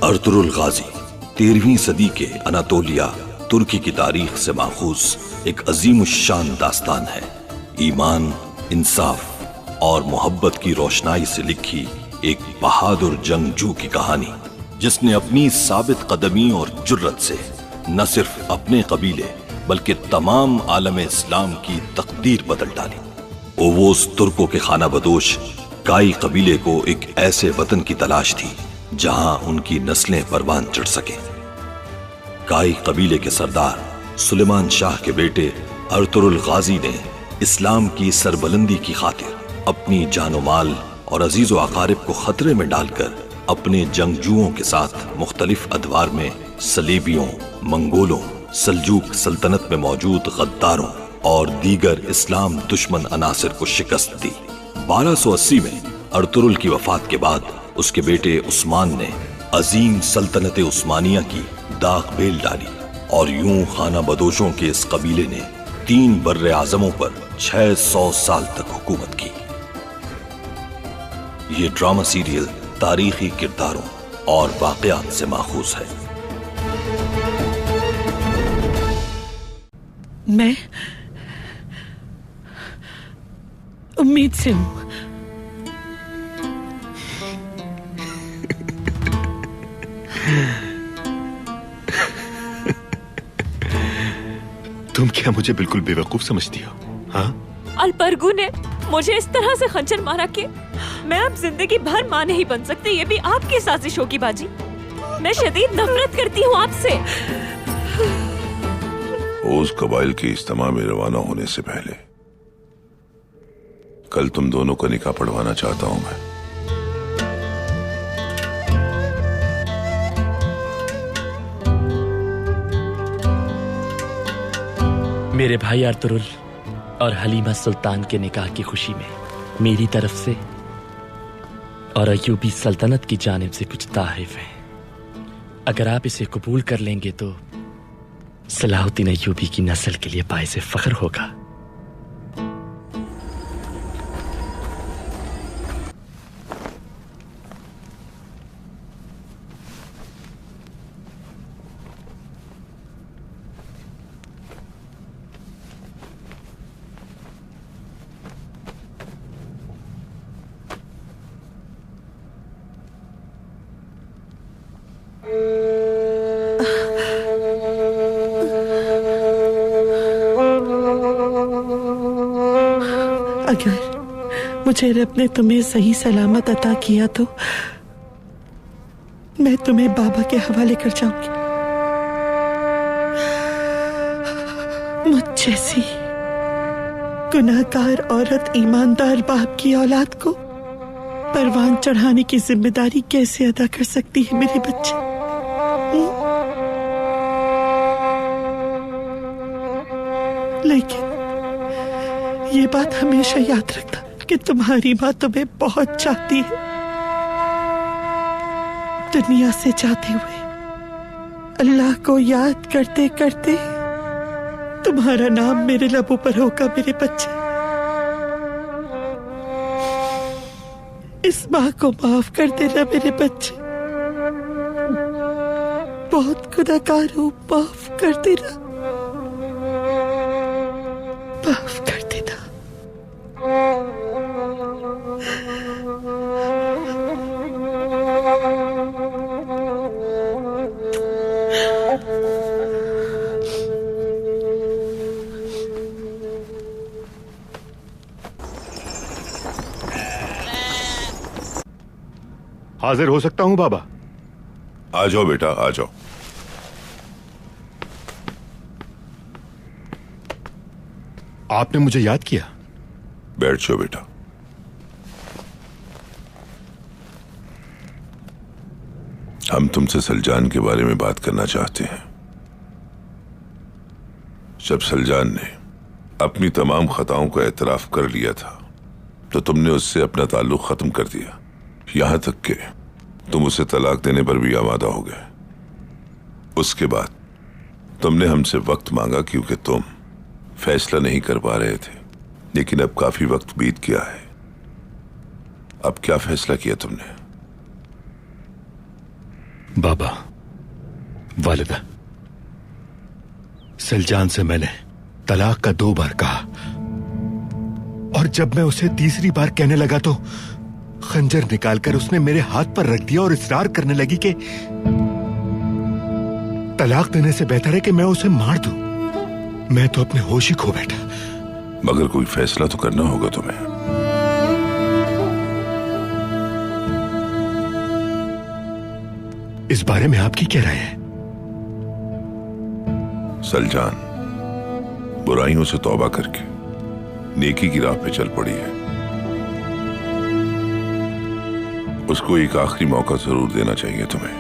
Ertugrul गाजी 13वीं सदी के Anatolia तुर्की की तारीख से माखूज एक अजीम शान दास्तान है। ईमान, इंसाफ और मोहब्बत की रोशनाई से लिखी एक बहादुर जंगजू की कहानी, जिसने अपनी साबित कदमी और जुर्रत से न सिर्फ अपने कबीले बल्कि तमाम आलम इस्लाम की तकदीर बदल डाली। ओवोस तुर्कों के खाना बदोश काई कबीले को एक ऐसे वतन की तलाश थी जहां उनकी नस्लें परवान चढ़ सके। काई कबीले के सरदार सुलेमान शाह के बेटे अर्तुरुल गाजी ने इस्लाम की सरबलंदी की खातिर अपनी जानो माल और अजीजो अकारिब को खतरे में डालकर अपने जंगजुओं के साथ मुख्तलिफ अदवार में सलीबियों, मंगोलों, सल्जूक सल्तनत में मौजूद गद्दारों और दीगर इस्लाम दुश्मन अनासिर को शिकस्त दी। 1280 में अर्तुरुल की वफात के बाद उसके बेटे उस्मान ने अजीम सल्तनत उस्मानिया की दाग बेल डाली और यूं खाना बदोशों के इस कबीले ने 3 बर्रे आजमों पर 600 साल तक हुकूमत की। ये ड्रामा सीरियल तारीखी किरदारों और वाकयात से माखूज है। मैं उम्मीद से हूं। तुम क्या मुझे बिल्कुल बेवकूफ समझती हो? हाँ? अलबरगू ने मुझे इस तरह से खंजर मारा कि मैं अब जिंदगी भर मां नहीं बन सकती। ये भी आपकी साजिशों की बाजी। मैं शदीद नफरत करती हूँ आपसे। ओस कबाइल की इज्तिमा में रवाना होने से पहले कल तुम दोनों का निकाह पढ़वाना चाहता हूं मैं। मेरे भाई अर्तुरुल और हलीमा सुल्तान के निकाह की खुशी में मेरी तरफ से और अयूबी सल्तनत की जानिब से कुछ ताहिफ हैं। अगर आप इसे कबूल कर लेंगे तो सलाहुद्दीन अयूबी की नस्ल के लिए बाइसे फख्र होगा। अगर मुझे रब ने तुम्हें सही सलामत अता किया तो मैं तुम्हें बाबा के हवाले कर जाऊंगी। मुझ जैसी गुनाहगार औरत ईमानदार बाप की औलाद को परवान चढ़ाने की जिम्मेदारी कैसे अदा कर सकती है मेरे बच्चे? लेकिन ये बात हमेशा याद रखना कि तुम्हारी माँ तुम्हें बहुत चाहती है। दुनिया से जाते हुए अल्लाह को याद करते करते तुम्हारा नाम मेरे लबों पर होगा मेरे बच्चे। इस माँ को माफ कर देना मेरे बच्चे। बहुत गुनाहगार हूँ, माफ कर देना, माफ कर देना। हाजिर हो सकता हूं बाबा? आ जाओ बेटा, आ जाओ। आपने मुझे याद किया? बैठ जाओ बेटा। हम तुमसे सलजान के बारे में बात करना चाहते हैं। जब सलजान ने अपनी तमाम खताओं का एतराफ कर लिया था तो तुमने उससे अपना ताल्लुक खत्म कर दिया, यहां तक कि तुम उसे तलाक देने पर भी आमादा हो गए। उसके बाद तुमने हमसे वक्त मांगा क्योंकि तुम फैसला नहीं कर पा रहे थे, लेकिन अब काफी वक्त बीत गया है। अब क्या फैसला किया तुमने? बाबा, वालिदा, सलजान से मैंने तलाक का 2 बार कहा और जब मैं उसे तीसरी बार कहने लगा तो खंजर निकालकर उसने मेरे हाथ पर रख दिया और इसरार करने लगी कि तलाक देने से बेहतर है कि मैं उसे मार दूं। मैं तो अपने होश ही खो बैठा। मगर कोई फैसला तो करना होगा तुम्हें। इस बारे में आपकी क्या राय है? सलजान बुराइयों से तौबा करके नेकी की राह पे चल पड़ी है। उसको एक आखिरी मौका जरूर देना चाहिए तुम्हें।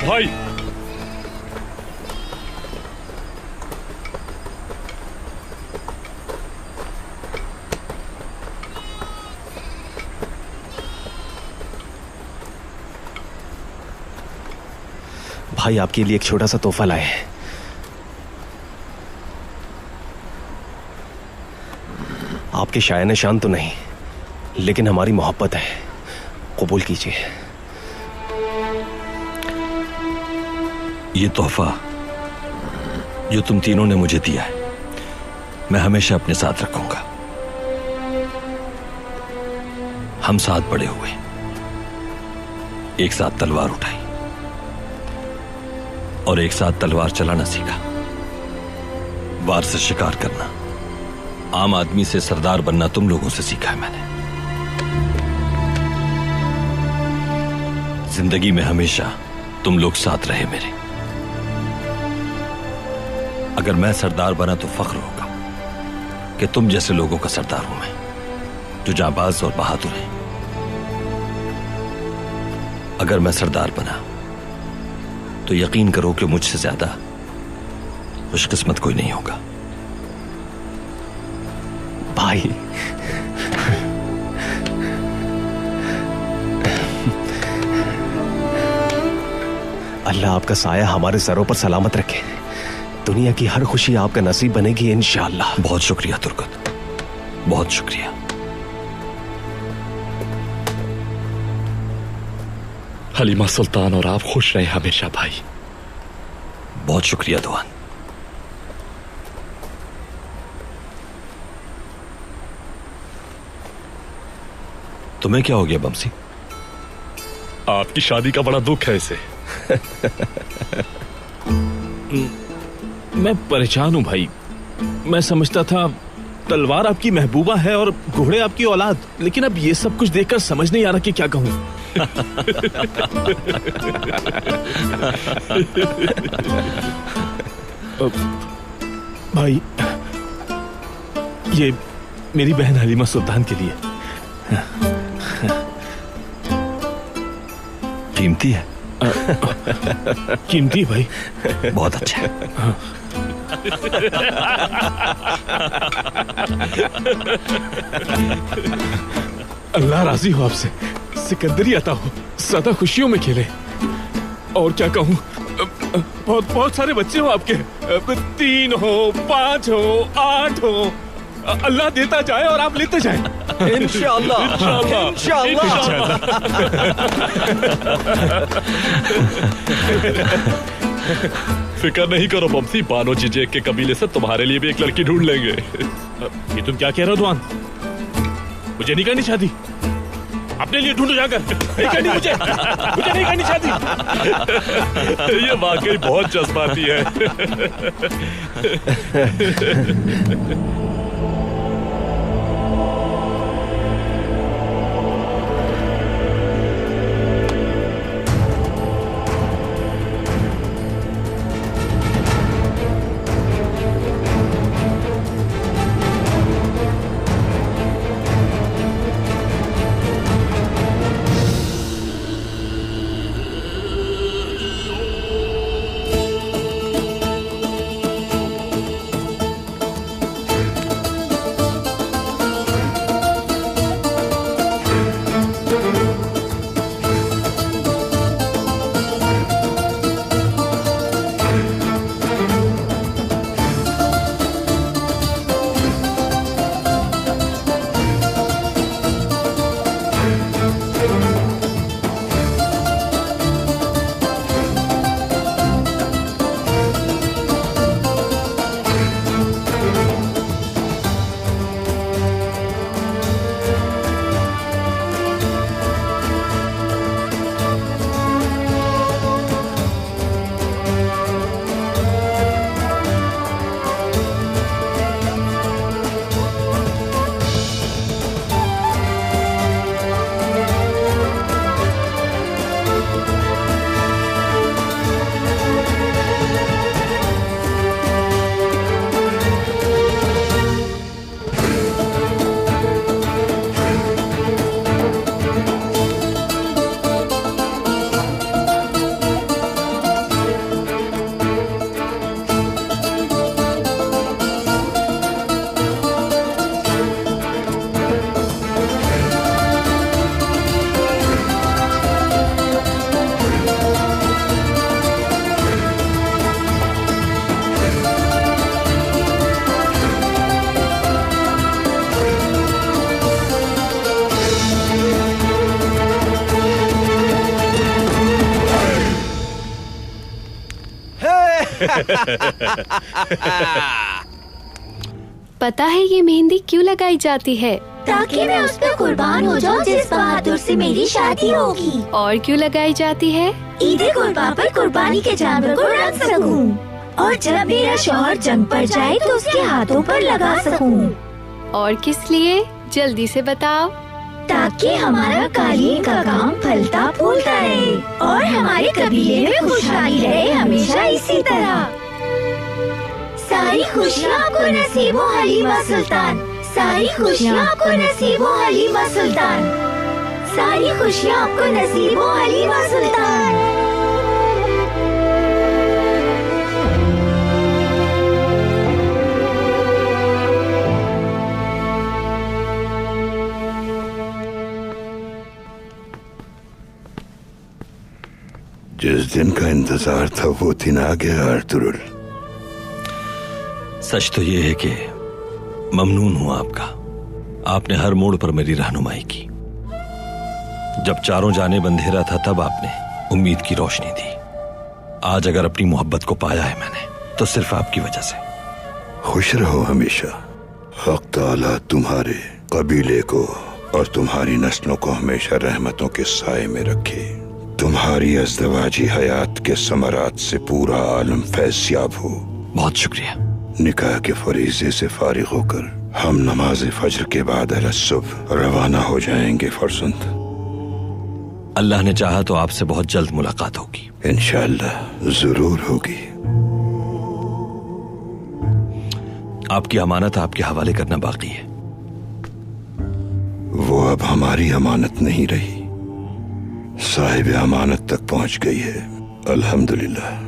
भाई, भाई आपके लिए एक छोटा सा तोहफा लाए हैं। आपके शायने शान तो नहीं, लेकिन हमारी मोहब्बत है, कबूल कीजिए। ये तोहफा जो तुम तीनों ने मुझे दिया है, मैं हमेशा अपने साथ रखूंगा। हम साथ बड़े हुए, एक साथ तलवार उठाई और एक साथ तलवार चलाना सीखा, वार से शिकार करना, आम आदमी से सरदार बनना तुम लोगों से सीखा है मैंने। जिंदगी में हमेशा तुम लोग साथ रहे मेरे। अगर मैं सरदार बना तो फख्र होगा कि तुम जैसे लोगों का सरदार हूं मैं, जो जांबाज और बहादुर हैं। अगर मैं सरदार बना तो यकीन करो कि मुझसे ज्यादा खुशकिस्मत कोई नहीं होगा। भाई, अल्लाह आपका साया हमारे सरों पर सलामत रखे। दुनिया की हर खुशी आपका नसीब बनेगी इंशाअल्लाह। बहुत शुक्रिया तुर्कत, बहुत शुक्रिया। हलीमा सुल्तान और आप खुश रहे हमेशा भाई। बहुत शुक्रिया दुआन। तुम्हें क्या हो गया बमसी? आपकी शादी का बड़ा दुख है इसे। मैं परेशान हूं भाई। मैं समझता था तलवार आपकी महबूबा है और घोड़े आपकी औलाद, लेकिन अब ये सब कुछ देखकर समझ नहीं आ रहा कि क्या कहूं। भाई, ये मेरी बहन हलीमा सुल्तान के लिए कीमती है। कीमती भाई। बहुत अच्छा है। अल्लाह राजी हो आपसे, सिकंदरी अता हो, सदा खुशियों में खेले। और क्या कहूँ, बहुत बहुत सारे बच्चे हो आपके, 3 हो, 5 हो, 8 हो। अल्लाह देता जाए और आप लेते जाए। इंशाअल्लाह, इंशाअल्लाह। फिक्र नहीं करो बमसी, बानो चीजें के कबीले से तुम्हारे लिए भी एक लड़की ढूंढ लेंगे। ये तुम क्या कह रहे हो दुआन? मुझे नहीं करनी शादी, अपने लिए ढूंढो जाकर। नहीं करनी मुझे नहीं करनी शादी। ये वाकई बहुत जज्बाती है। पता है ये मेहंदी क्यों लगाई जाती है? ताकि मैं उस पर कुर्बान हो जाऊं जिस बहादुर से मेरी शादी होगी। और क्यों लगाई जाती है? ईद कुर्बा पर कुर्बानी के जानवर को रख सकूं और जब मेरा शौहर जंग पर जाए तो उसके हाथों पर लगा सकूं। और किस लिए? जल्दी से बताओ। ताकि हमारा कालीन का काम फलता फूलता रहे और हमारे कबीले में खुशहाली रहे हमेशा इसी तरह। सारी खुशियाँ आपको नसीब हो हलीमा सुल्तान, सारी खुशियाँ आपको नसीब हो हलीमा सुल्तान, सारी खुशियाँ आपको नसीब हो हलीमा सुल्तान। जिस दिन का इंतजार था वो दिन आ गया अर्तुरुल। सच तो ये है कि ममनून हूं आपका। आपने हर मोड़ पर मेरी रहनुमाई की। जब चारों जानेब अंधेरा था तब आपने उम्मीद की रोशनी दी। आज अगर अपनी मोहब्बत को पाया है मैंने तो सिर्फ आपकी वजह से। खुश रहो हमेशा। हक ताला तुम्हारे कबीले को और तुम्हारी नस्लों को हमेशा रहमतों के साए में रखे। तुम्हारी अज़दवाजी हयात के समरात से पूरा आलम फैज़याब हो। बहुत शुक्रिया। निकाह के फरीज़े से फारिग होकर हम नमाज फज्र के बाद सुबह रवाना हो जाएंगे फरजंद। अल्लाह ने चाहा तो आपसे बहुत जल्द मुलाकात होगी। इंशाअल्लाह जरूर होगी। आपकी अमानत आपके हवाले करना बाकी है। वो अब हमारी अमानत नहीं रही, साहिब अमानत तक पहुंच गई है। अल्हम्दुलिल्लाह।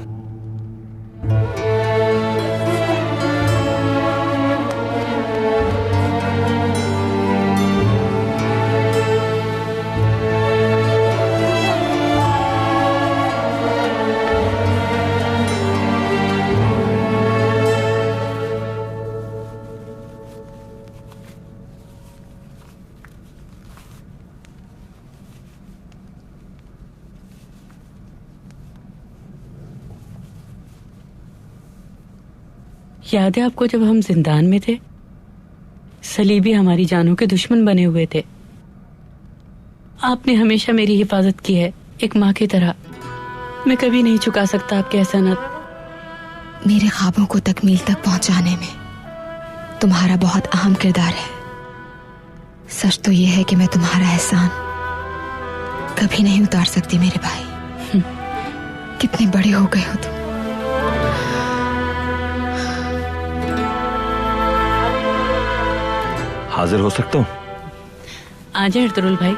याद है आपको जब हम जिंदान में थे? सलीबी हमारी जानों के दुश्मन बने हुए थे। आपने हमेशा मेरी हिफाजत की है एक माँ की तरह। मैं कभी नहीं चुका सकता आपके एहसानात। मेरे ख्वाबों को तकमील तक पहुंचाने में तुम्हारा बहुत अहम किरदार है। सच तो यह है कि मैं तुम्हारा एहसान कभी नहीं उतार सकती मेरे भाई। कितने बड़े हो गए हो तुम। हाजिर हो सकता हूँ? आ जाए अर्तुरुल भाई।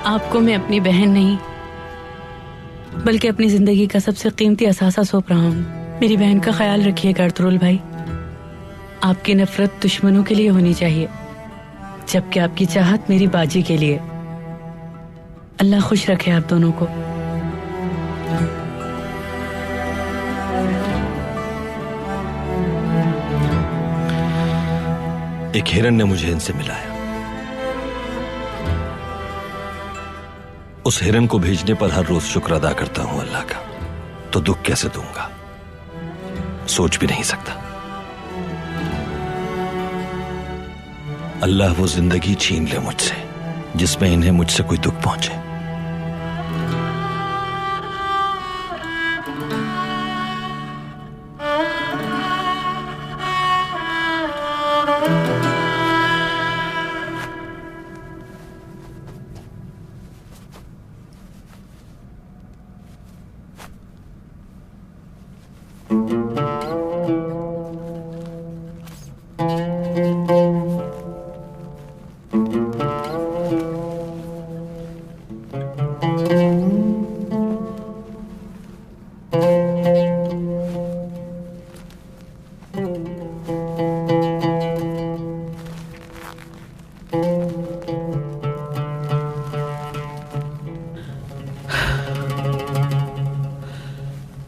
आपको मैं अपनी बहन नहीं बल्कि अपनी जिंदगी का सबसे कीमती असासा सौंप रहा हूँ। मेरी बहन का ख्याल रखिएगा अर्तुरुल भाई। आपकी नफरत दुश्मनों के लिए होनी चाहिए जबकि आपकी चाहत मेरी बाजी के लिए। अल्लाह खुश रखे आप दोनों को। एक हिरन ने मुझे इनसे मिलाया। उस हिरन को भेजने पर हर रोज शुक्र अदा करता हूं अल्लाह का, तो दुख कैसे दूंगा सोच भी नहीं सकता। अल्लाह वो जिंदगी छीन ले मुझसे जिसमें इन्हें मुझसे कोई दुख पहुंचे।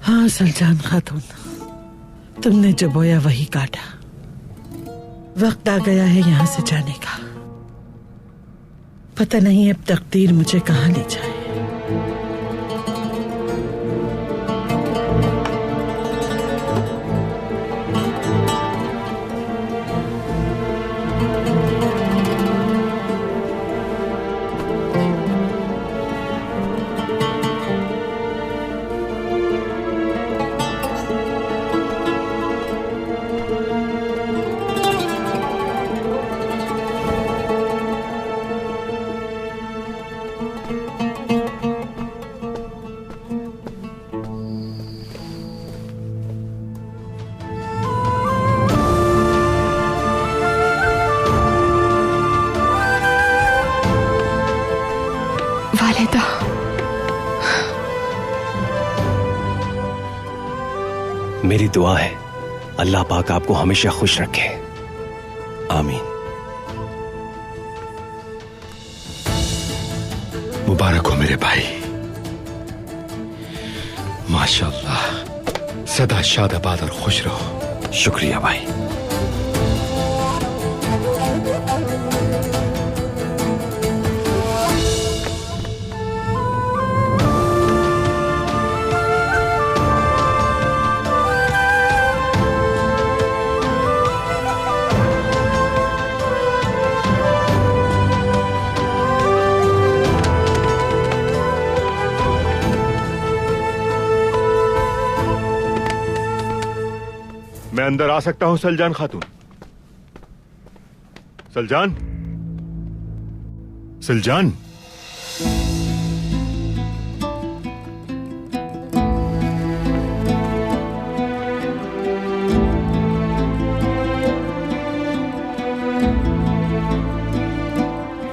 हाँ सुल्तान खातून, तुमने जो बोया वही काटा। वक्त आ गया है यहाँ से जाने का। पता नहीं अब तकदीर मुझे कहाँ ले जाए। मेरी दुआ है अल्लाह पाक आपको हमेशा खुश रखे। आमीन। मुबारक हो मेरे भाई, माशाअल्लाह, सदा शादाबाद और खुश रहो। शुक्रिया भाई। मैं अंदर आ सकता हूं सलजान खातून? सलजान, सलजान।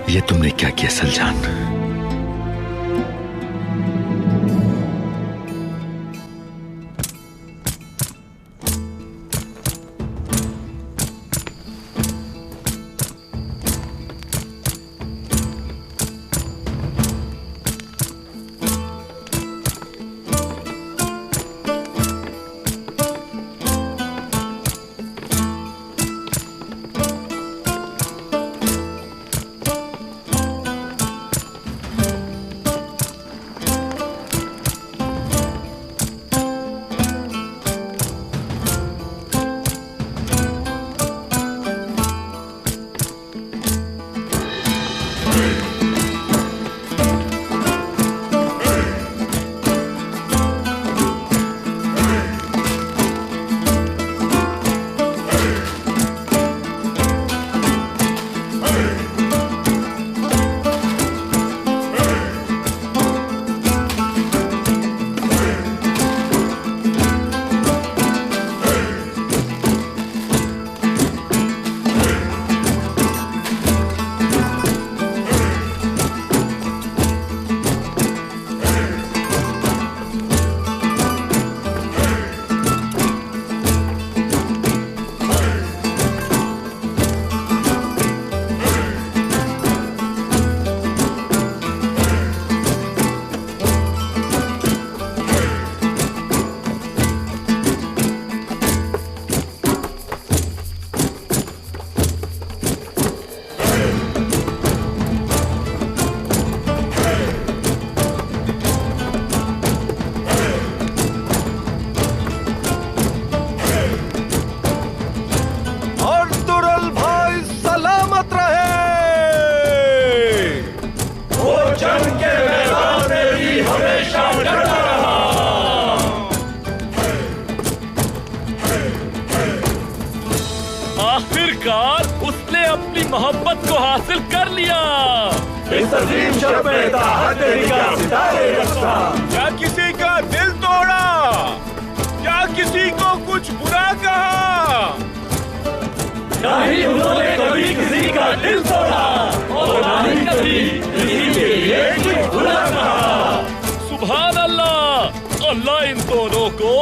ये तुमने क्या किया सलजान? आखिरकार उसने अपनी मोहब्बत को हासिल कर लिया। इस अजीम शर्फ में ताहत तेरी का सितारे रखता। क्या किसी का दिल तोड़ा? क्या किसी को कुछ बुरा कहा? नहीं उन्होंने कभी किसी का दिल तोड़ा और ना ही कभी किसी के लिए कुछ बुरा कहा। सुभान अल्लाह, अल्लाह इन दोनों को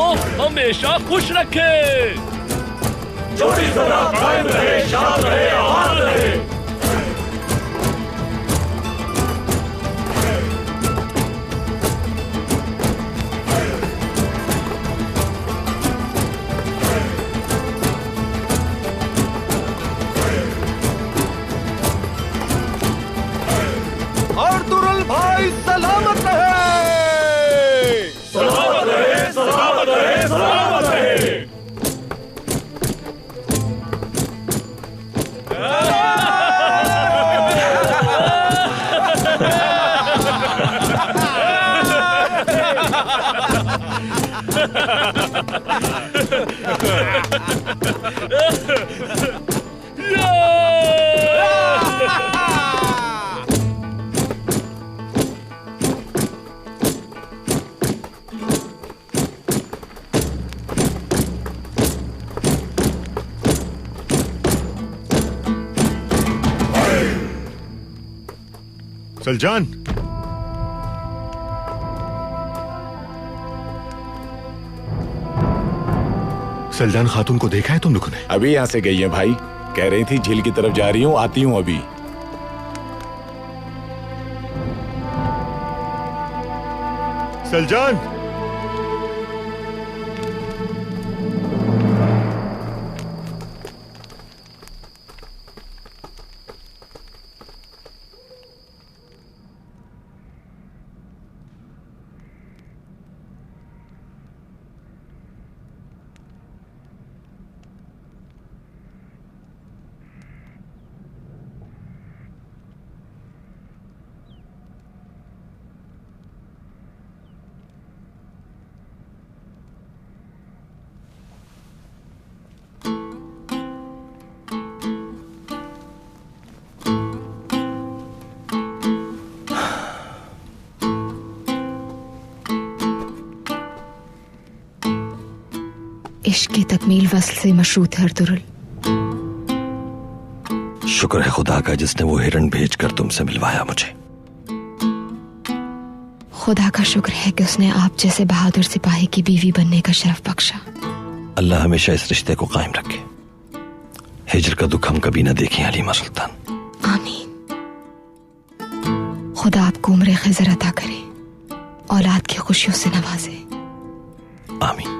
हमेशा खुश रखे। जोड़ी सदा कायम रहे, शान रहे, आबाद रहे। सलजान, सलजान खातून को देखा है तुम लोगों ने? अभी यहाँ से गई है भाई, कह रही थी झील की तरफ जा रही हूँ, आती हूँ अभी। सलजान, इश्क की तकमील वस्ल से मशरूत है अर्तुरुल। शुक्र है खुदा का जिसने वो हिरण भेजकर तुमसे मिलवाया मुझे। खुदा का शुक्र है कि उसने आप जैसे बहादुर सिपाही की बीवी बनने का शरफ बख्शा। अल्लाह हमेशा इस रिश्ते को कायम रखे। हिजर का दुख हम कभी न देखें हलीमा सुल्तान। आमीन। खुदा आपको उम्र खिजर अता करे, औलाद की खुशियों से नवाजे। आमीन।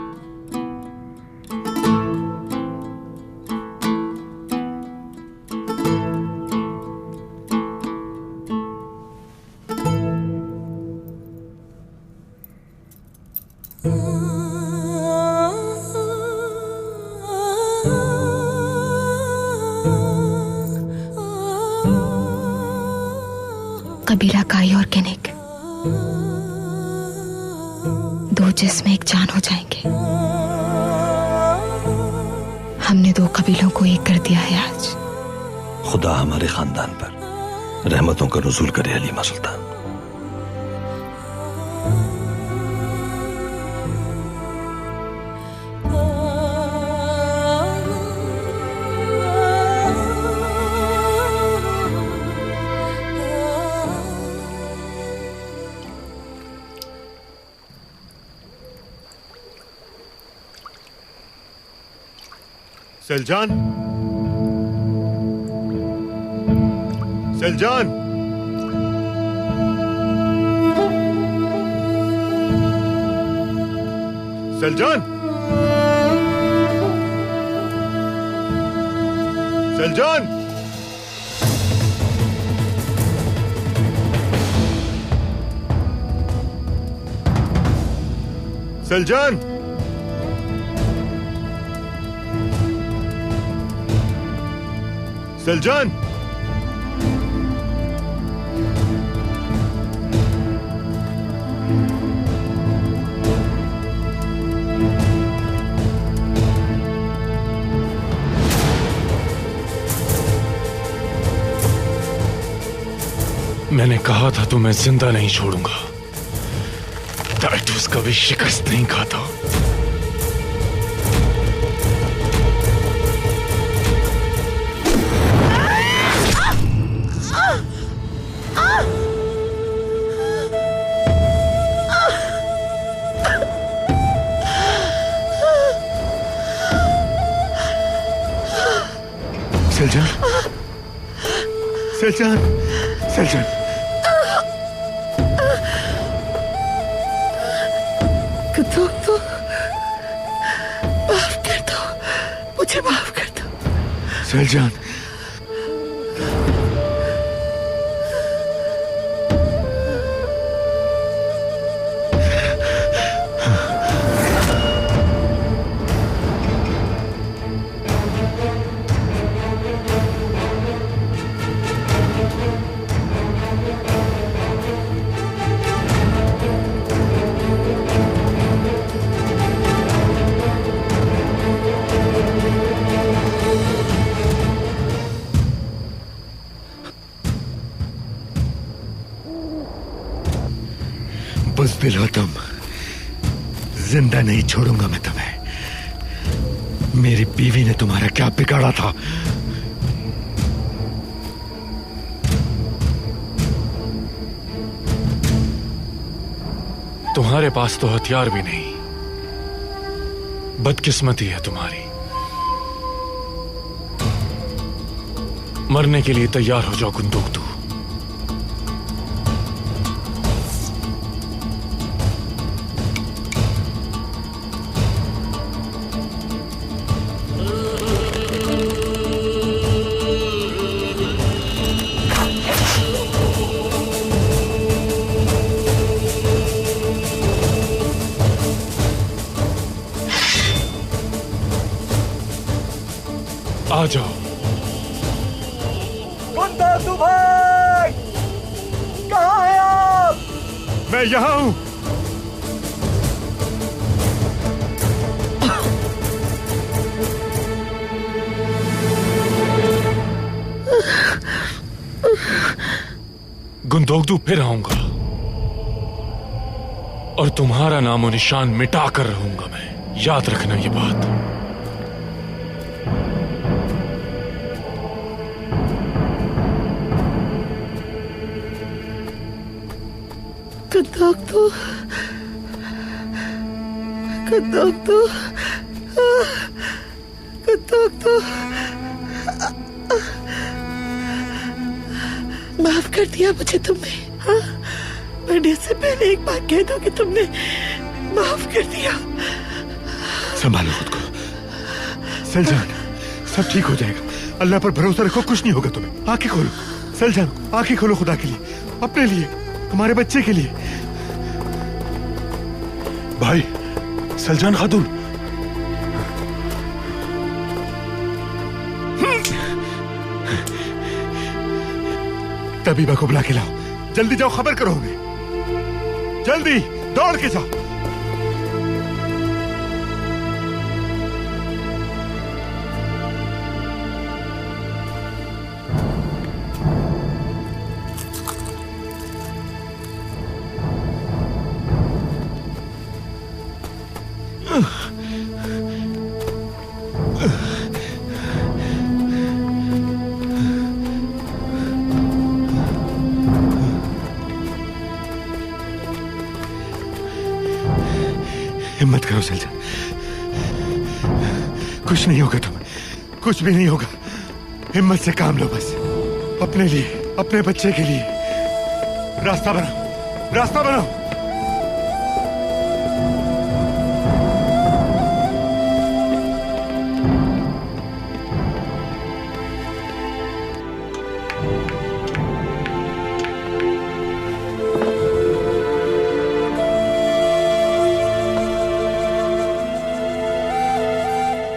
कबीला काई और केनिक दो जिस्म एक जान हो जाएंगे। हमने दो कबीलों को एक कर दिया है आज। खुदा हमारे खानदान पर रहमतों का नुज़ूल करे हलीमा सुल्तान। सलजान, सलजान, सलजान, सलजान, सलजान, सलजान, मैंने कहा था तुम्हें जिंदा नहीं छोड़ूंगा। टाइटस कभी शिकस्त नहीं खाता। सलजान, सलजान, सलजान, तो माफ कर दो, मुझे माफ कर दो। सलजान, बुज़दिल हो तुम, जिंदा नहीं छोड़ूंगा मैं तुम्हें। मेरी बीवी ने तुम्हारा क्या बिगाड़ा था? तुम्हारे पास तो हथियार भी नहीं। बदकिस्मती है तुम्हारी। मरने के लिए तैयार हो जाओ गुंदोक्तू। आ जाओ। गुंदोक्तू भाई, कहाँ हैं आप? मैं यहाँ हूँ। गुंदोक्तू फिर आऊंगा और तुम्हारा नामो निशान मिटा कर रहूंगा मैं। याद रखना ये बात। गुंदोक्तू, गुंदोक्तू, गुंदोक्तू, माफ कर दिया मुझे तुमने। हाँ, मरने से पहले एक बार कह दो कि तुमने माफ कर दिया। संभालो खुद को सलजान, सब ठीक हो जाएगा। अल्लाह पर भरोसा रखो, कुछ नहीं होगा तुम्हें। आंखें खोलो सलजान, आंखें खोलो खुदा के लिए, अपने लिए, हमारे बच्चे के लिए। भाई सलजान खातून, तबीबा को बुला के लाओ। जल्दी जाओ, खबर करो हमें। जल्दी दौड़ के जाओ। हिम्मत करो सलजान, कुछ नहीं होगा तुम्हें, कुछ भी नहीं होगा। हिम्मत से काम लो बस, अपने लिए, अपने बच्चे के लिए। रास्ता बनाओ, रास्ता बनाओ।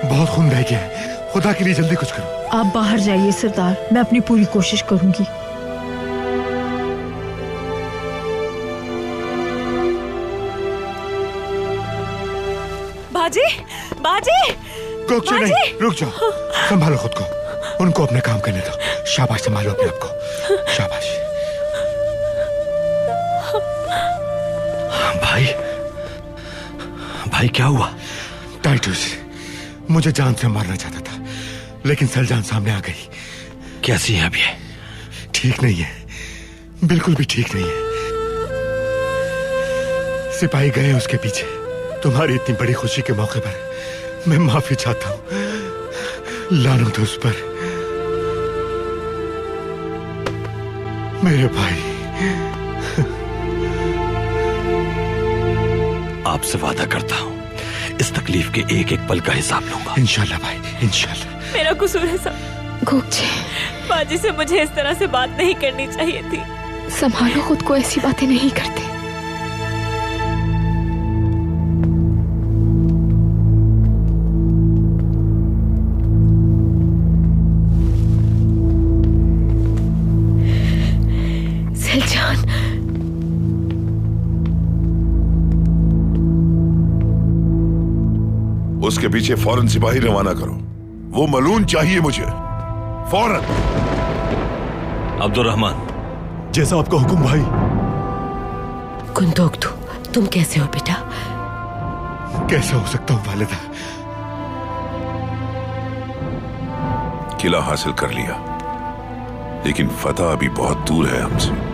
बहुत खून बह गया है, खुदा के लिए जल्दी कुछ करो। आप बाहर जाइए सरदार, मैं अपनी पूरी कोशिश करूंगी। बाजी, बाजी, कुछ नहीं, रुक जाओ, संभालो खुद को, उनको अपने काम करने दो। शाबाश, संभालो अपने आप को, शाबाश। भाई, भाई क्या हुआ? टाइटस मुझे जान से मारना चाहता था, लेकिन सलजान सामने आ गई। कैसी है अभी? ठीक नहीं है, बिल्कुल भी ठीक नहीं है। सिपाही गए उसके पीछे। तुम्हारी इतनी बड़ी खुशी के मौके पर मैं माफी चाहता हूं। लानत उस पर, मेरे भाई। आपसे वादा करता हूं, इस तकलीफ के एक एक पल का हिसाब लूंगा। इंशाल्लाह भाई, इंशाल्लाह। मेरा कसूर है सब। गोगचे, बाजी से मुझे इस तरह से बात नहीं करनी चाहिए थी। संभालो खुद को, ऐसी बातें नहीं करते। सलजान, उसके पीछे फौरन सिपाही रवाना करो। वो मलून चाहिए मुझे, फौरन। अब्दुर्रहमान, जैसा आपका हुक्म भाई। गुंदोक्तू, तुम कैसे हो बेटा? कैसे हो सकता हूँ वालिदा? किला हासिल कर लिया, लेकिन फतह अभी बहुत दूर है हमसे।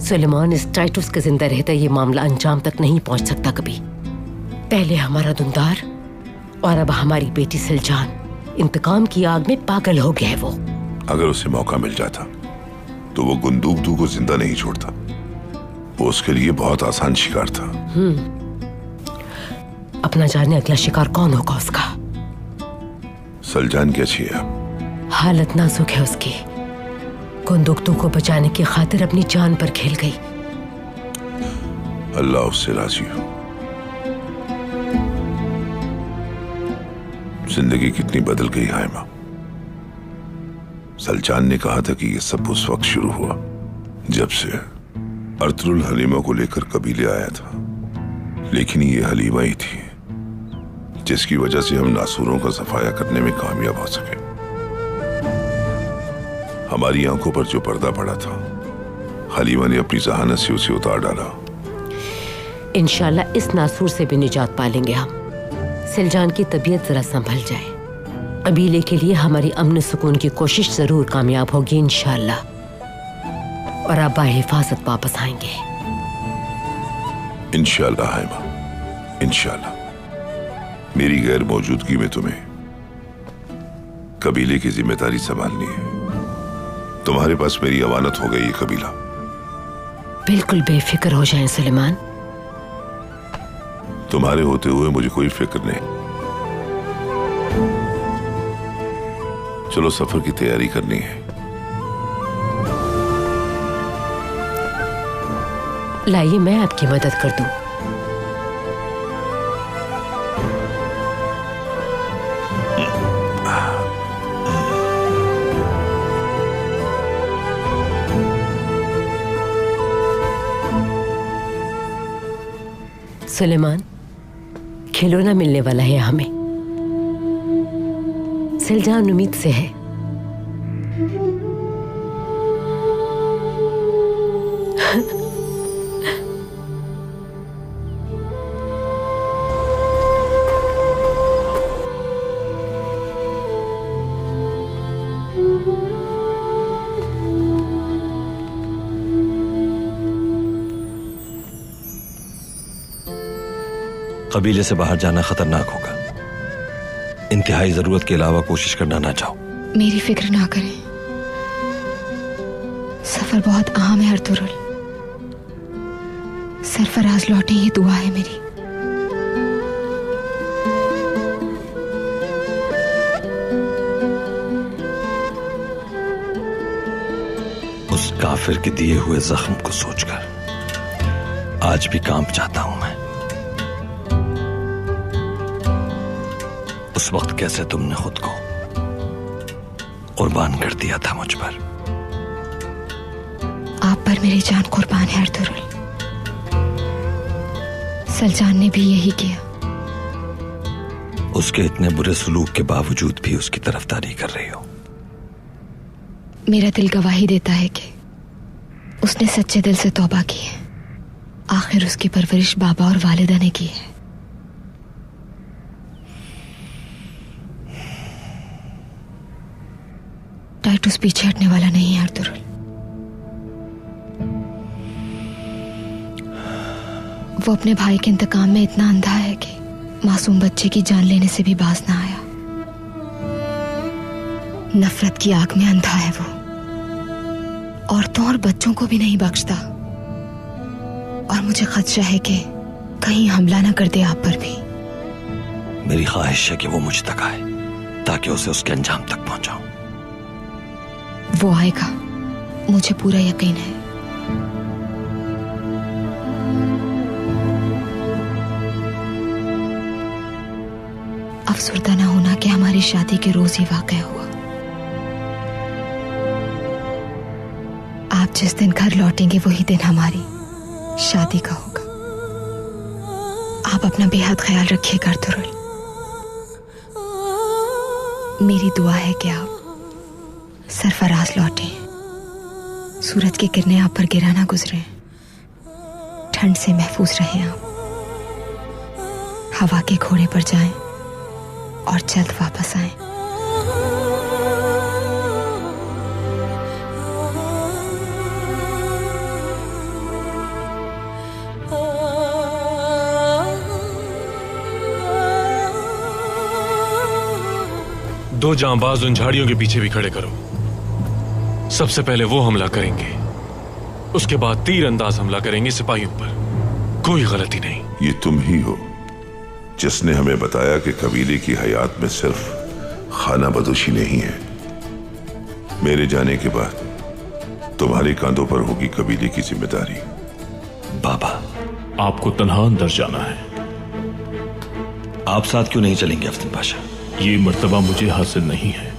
सुलेमान, इस टाइटस के जिंदा रहते ये मामला अंजाम तक नहीं पहुंच सकता कभी। पहले हमारा दुंदार और अब हमारी बेटी सिलजान इंतकाम की आग में पागल हो गया है वो। अगर उसे मौका मिल जाता तो वो गुंदूकदू को जिंदा नहीं छोड़ता। वो उसके लिए बहुत आसान शिकार था। अपना जाने अगला शिकार कौन होगा उसका। सलजान कैसी है? हालत नाजुक है उसकी। गुंदुकतू को बचाने की खातिर अपनी जान पर खेल गई। अल्लाह उससे राजी हो। जिंदगी कितनी बदल गई हाइमा। सलजान ने कहा था कि यह सब उस वक्त शुरू हुआ जब से अर्तुरुल हलीमा को लेकर कबीले आया था, लेकिन ये हलीमा ही थी जिसकी वजह से हम नासूरों का सफाया करने में कामयाब हो सके। हमारी आंखों पर जो पर्दा पड़ा था, हलीमा ने अपनी जहानत से उसे उतार डाला। इंशाल्लाह इस नासूर से भी निजात पालेंगे हम। सिलजान की तबीयत जरा संभल जाए। कबीले के लिए हमारी अमन सुकून की कोशिश जरूर कामयाब होगी इंशाल्लाह, और आप बाहिफाजत वापस आएंगे इंशाल्लाह हाइमा, इंशाल्लाह। मेरी गैर मौजूदगी में तुम्हें कबीले की जिम्मेदारी संभालनी है। तुम्हारे पास मेरी अमानत हो गई ये कबीला। बिल्कुल बेफिक्र हो जाएं सुलेमान। तुम्हारे होते हुए मुझे कोई फिक्र नहीं। चलो सफर की तैयारी करनी है। लाइए मैं आपकी मदद कर दूं। सुलेमान, खिलौना मिलने वाला है हमें। सिलजान उम्मीद से है। कबीले से बाहर जाना खतरनाक होगा। इंतहाई जरूरत के अलावा कोशिश करना ना चाहो। मेरी फिक्र ना करें, सफर बहुत अहम है अर्तुरुल। सरफराज लौटे ही दुआ है मेरी। उस काफिर के दिए हुए जख्म को सोचकर आज भी कांप जाता हूं मैं। उस वक्त कैसे तुमने खुद को कुर्बान कर दिया था मुझ पर। आप पर मेरी जान कुर्बान है अर्तुरुल। सलजान ने भी यही किया। उसके इतने बुरे सलूक के बावजूद भी उसकी तरफदारी कर रही हो। मेरा दिल गवाही देता है कि उसने सच्चे दिल से तौबा की है। आखिर उसकी परवरिश बाबा और वालिदा ने की है। टाइटस पीछे हटने वाला नहीं है अर्तुरुल। वो अपने भाई के इंतकाम में इतना अंधा है कि मासूम बच्चे की जान लेने से भी बाज ना आया। नफरत की आग में अंधा है वो। औरतों और बच्चों को भी नहीं बख्शता। और मुझे खदशा है कि कहीं हमला ना कर दे आप पर भी। मेरी ख्वाहिश है कि वो मुझ तक आए ताकि उसे उसके अंजाम तक पहुंचाऊं। वो आएगा, मुझे पूरा यकीन है। अफसरदा ना होना कि हमारी शादी के रोज ही वाक़या हुआ। आप जिस दिन घर लौटेंगे वही दिन हमारी शादी का होगा। आप अपना बेहद ख्याल रखिएगा अर्तुरुल। मेरी दुआ है कि आप सरफराज लौटे, सूरज की किरणें आप पर गिरा ना गुजरे, ठंड से महफूज रहें आप, हवा के घोड़े पर जाएं और जल्द वापस आएं। 2 जांबाज उन झाड़ियों के पीछे भी खड़े करो। सबसे पहले वो हमला करेंगे, उसके बाद तीर अंदाज हमला करेंगे सिपाहियों पर। कोई गलती नहीं। ये तुम ही हो जिसने हमें बताया कि कबीले की हयात में सिर्फ खाना बदोशी नहीं है। मेरे जाने के बाद तुम्हारे कांधों पर होगी कबीले की जिम्मेदारी। बाबा, आपको तन्हा अंदर जाना है। आप साथ क्यों नहीं चलेंगे अफजल पाशा? ये मर्तबा मुझे हासिल नहीं है।